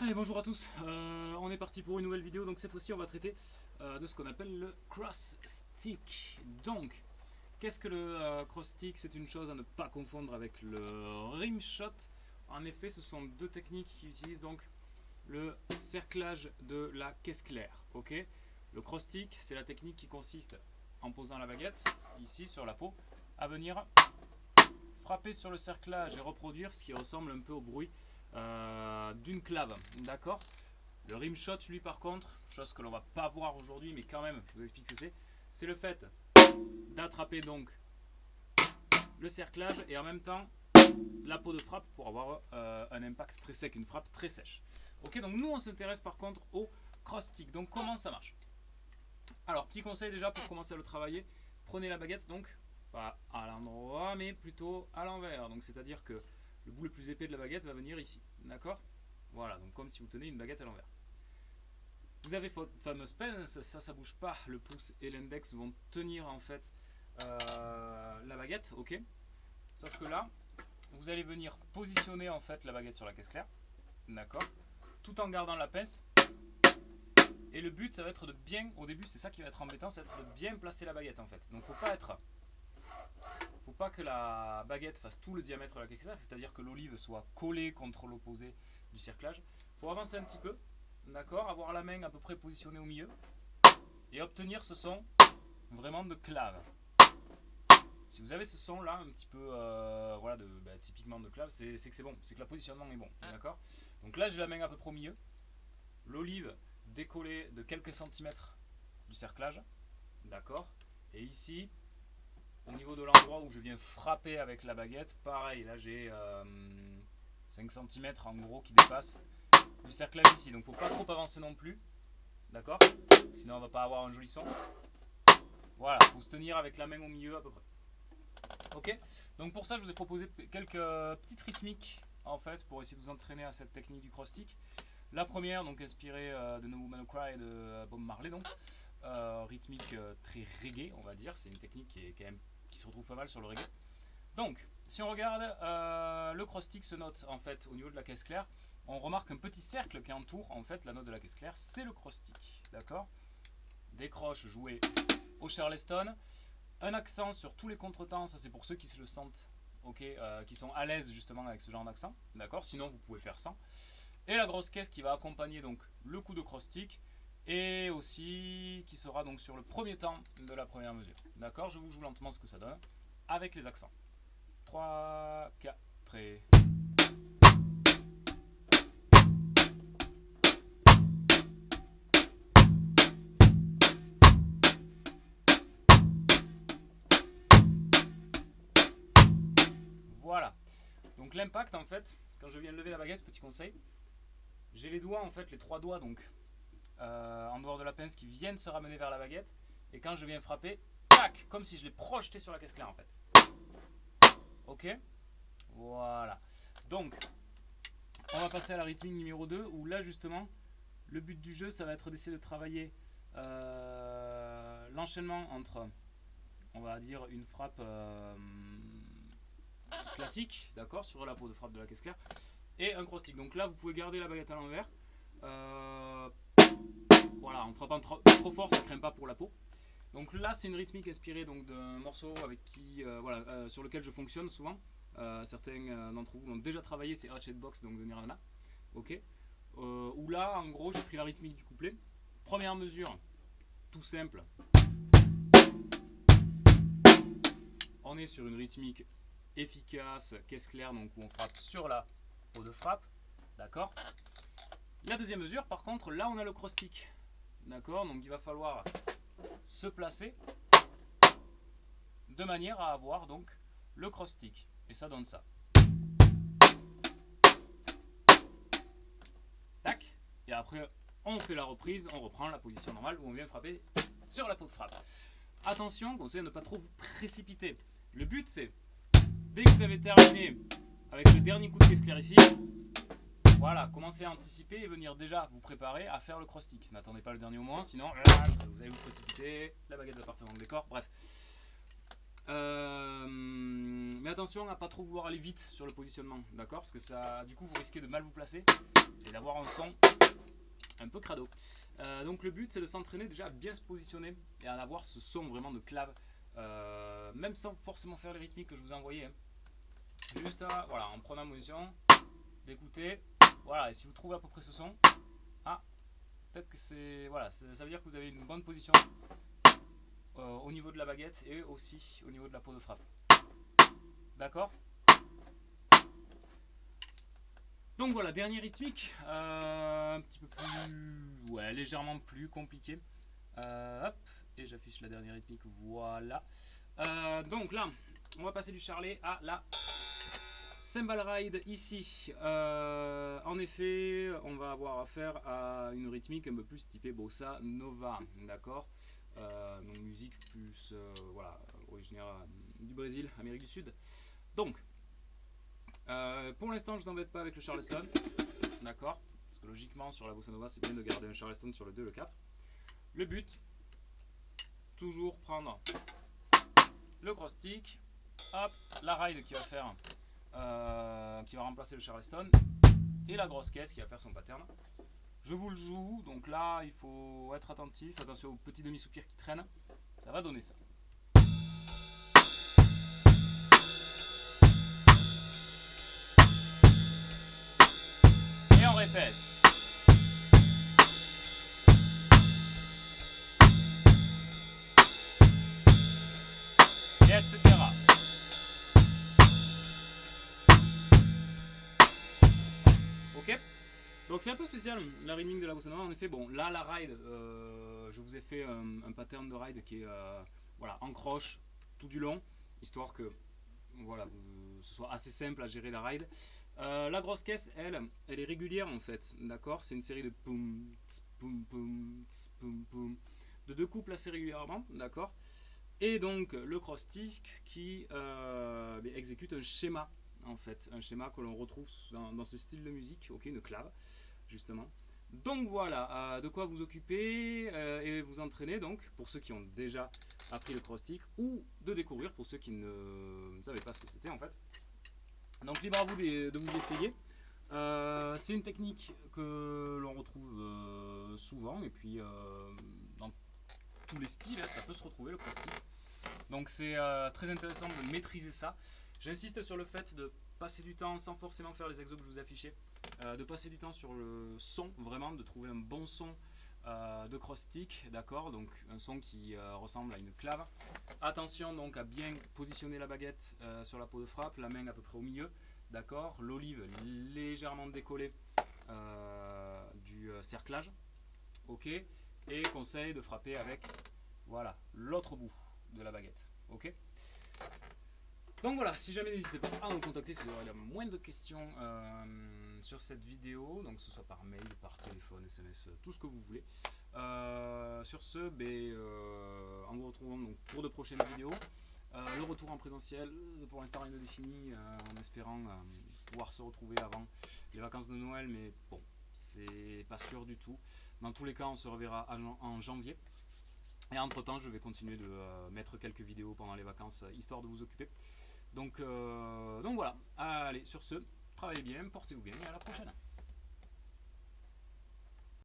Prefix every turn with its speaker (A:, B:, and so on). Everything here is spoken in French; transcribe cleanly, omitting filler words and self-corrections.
A: Allez, bonjour à tous, on est parti pour une nouvelle vidéo. Donc cette fois-ci on va traiter de ce qu'on appelle le cross stick. Donc qu'est-ce que le cross stick? C'est une chose à ne pas confondre avec le rim shot. En effet, ce sont deux techniques qui utilisent donc le cerclage de la caisse claire. Ok, le cross stick, c'est la technique qui consiste, en posant la baguette ici sur la peau, à venir frapper sur le cerclage et reproduire ce qui ressemble un peu au bruit d'une clave. D'accord. Le rim shot, lui, par contre, chose que l'on va pas voir aujourd'hui, mais quand même, je vous explique ce que c'est le fait d'attraper donc le cerclage et en même temps la peau de frappe pour avoir un impact très sec, une frappe très sèche. Ok, donc nous on s'intéresse par contre au cross stick. Donc comment ça marche? Alors, petit conseil déjà pour commencer à le travailler, prenez la baguette donc pas à l'endroit mais plutôt à l'envers. Donc c'est à dire que le bout le plus épais de la baguette va venir ici. D'accord? Voilà, donc comme si vous tenez une baguette à l'envers. Vous avez votre fameuse pince, ça bouge pas, le pouce et l'index vont tenir en fait la baguette, ok. Sauf que là, vous allez venir positionner en fait la baguette sur la caisse claire, d'accord, tout en gardant la pince. Et le but, ça va être de bien, au début c'est ça qui va être embêtant, c'est de bien placer la baguette en fait. Donc faut pas que la baguette fasse tout le diamètre de la caisse claire, c'est-à-dire que l'olive soit collée contre l'opposé du cerclage. Faut avancer un petit peu. D'accord, avoir la main à peu près positionnée au milieu et obtenir ce son vraiment de clave. Si vous avez ce son là un petit peu voilà, typiquement de clave, c'est que c'est bon, c'est que le positionnement est bon. D'accord. Donc là j'ai la main à peu près au milieu, l'olive décollée de quelques centimètres du cerclage. D'accord. Et ici, au niveau de l'endroit où je viens frapper avec la baguette, pareil, là j'ai 5 cm en gros qui dépassent du cerclage ici. Donc faut pas trop avancer non plus. D'accord. Sinon on va pas avoir un joli son. Voilà, faut se tenir avec la main au milieu à peu près. Ok. Donc pour ça je vous ai proposé quelques petites rythmiques en fait pour essayer de vous entraîner à cette technique du cross stick. La première, donc inspirée de No Woman No Cry de Bob Marley, donc rythmique très reggae on va dire. C'est une technique qui se retrouve pas mal sur le reggae. Donc si on regarde, le cross stick se note en fait au niveau de la caisse claire. On remarque un petit cercle qui entoure en fait la note de la caisse claire, c'est le cross stick. D'accord. Décroche joué au Charleston. Un accent sur tous les contretemps, ça c'est pour ceux qui se le sentent, ok, qui sont à l'aise justement avec ce genre d'accent. D'accord. Sinon vous pouvez faire sans. Et la grosse caisse qui va accompagner donc le coup de cross stick et aussi qui sera donc sur le premier temps de la première mesure. D'accord. Je vous joue lentement ce que ça donne avec les accents. 3, 4 et... Voilà. Donc l'impact en fait, quand je viens lever la baguette, petit conseil, j'ai les doigts en fait, les trois doigts donc en dehors de la pince qui viennent se ramener vers la baguette. Et quand je viens frapper, tac, comme si je l'ai projeté sur la caisse claire en fait. Ok. Voilà. Donc, on va passer à la rythmique numéro 2 où là justement, le but du jeu ça va être d'essayer de travailler l'enchaînement entre, on va dire, une frappe classique, d'accord, sur la peau de frappe de la caisse claire, et un cross stick. Donc là vous pouvez garder la baguette à l'envers. Voilà, en frappant trop fort ça craint pas pour la peau. Donc là c'est une rythmique inspirée donc d'un morceau avec qui sur lequel je fonctionne souvent. Certains d'entre vous l'ont déjà travaillé, c'est Hatchetbox donc de Nirvana. Ok. Où là en gros j'ai pris la rythmique du couplet. Première mesure, tout simple. On est sur une rythmique efficace, caisse claire, donc où on frappe sur la peau de frappe. D'accord. La deuxième mesure, par contre, là on a le cross stick. D'accord. Donc il va falloir se placer de manière à avoir donc le cross stick. Et ça donne ça. Tac. Et après on fait la reprise, on reprend la position normale où on vient frapper sur la peau de frappe. Attention, conseil à ne pas trop vous précipiter. Le but c'est, dès que vous avez terminé avec le dernier coup de caisse claire ici, voilà, commencez à anticiper et venir déjà vous préparer à faire le cross stick. N'attendez pas le dernier moment, sinon vous allez vous précipiter, la baguette va partir dans le décor, bref. Mais attention à pas trop vouloir aller vite sur le positionnement, d'accord? Parce que ça, du coup, vous risquez de mal vous placer et d'avoir un son un peu crado. Donc le but, c'est de s'entraîner déjà à bien se positionner et à avoir ce son vraiment de clave, même sans forcément faire les rythmiques que je vous ai envoyés. Hein. Juste voilà, en prenant position, d'écouter. Voilà, et si vous trouvez à peu près ce son, peut-être que c'est, voilà, ça veut dire que vous avez une bonne position au niveau de la baguette et aussi au niveau de la peau de frappe. D'accord? Donc voilà, dernier rythmique, un petit peu plus, ouais, légèrement plus compliqué. Hop, et j'affiche la dernière rythmique, voilà. Donc là, on va passer du charlet à la cymbal ride ici. En effet, on va avoir affaire à une rythmique un peu plus typée bossa nova, d'accord? Donc musique plus, voilà, originaire du Brésil, Amérique du Sud. Donc, pour l'instant, je vous embête pas avec le charleston, d'accord? Parce que logiquement, sur la bossa nova, c'est bien de garder un charleston sur le 2 et le 4. Le but, toujours prendre le cross stick, hop, la ride qui va faire, qui va remplacer le charleston, et la grosse caisse qui va faire son pattern. Je vous le joue, donc là, il faut être attentif, attention aux petits demi-soupirs qui traînent, ça va donner ça. Et on répète. Et etc. Ok. Donc c'est un peu spécial la rythmique de la bossa nova. En effet, bon, là la ride, je vous ai fait un pattern de ride qui est voilà, en croche tout du long, histoire que voilà, ce soit assez simple à gérer la ride. La grosse caisse, elle est régulière en fait, d'accord? C'est une série de poum, poum, poum, poum, poum, de 2 couples assez régulièrement, d'accord? Et donc le cross stick qui exécute un schéma en fait, un schéma que l'on retrouve dans ce style de musique, ok, une clave justement. Donc voilà, de quoi vous occuper et vous entraîner donc pour ceux qui ont déjà appris le cross stick ou de découvrir pour ceux qui ne savaient pas ce que c'était en fait. Donc libre à vous de vous essayer. C'est une technique que l'on retrouve souvent et puis dans tous les styles, ça peut se retrouver le cross stick. Donc c'est très intéressant de maîtriser ça. J'insiste sur le fait de passer du temps sans forcément faire les exos que je vous affichais, de passer du temps sur le son, vraiment, de trouver un bon son de cross stick, d'accord, donc un son qui ressemble à une clave. Attention donc à bien positionner la baguette sur la peau de frappe, la main à peu près au milieu, d'accord, l'olive légèrement décollée du cerclage, ok, et conseil de frapper avec, voilà, l'autre bout de la baguette, ok. Donc voilà, si jamais n'hésitez pas à nous contacter si vous aurez la moindre question sur cette vidéo, donc que ce soit par mail, par téléphone, SMS, tout ce que vous voulez. Sur ce, en vous retrouvant donc pour de prochaines vidéos. Le retour en présentiel, pour l'instant rien de défini, en espérant pouvoir se retrouver avant les vacances de Noël, mais bon, c'est pas sûr du tout. Dans tous les cas, on se reverra en janvier. Et entre temps, je vais continuer de mettre quelques vidéos pendant les vacances, histoire de vous occuper. Donc voilà, allez, sur ce, travaillez bien, portez-vous bien et à la prochaine.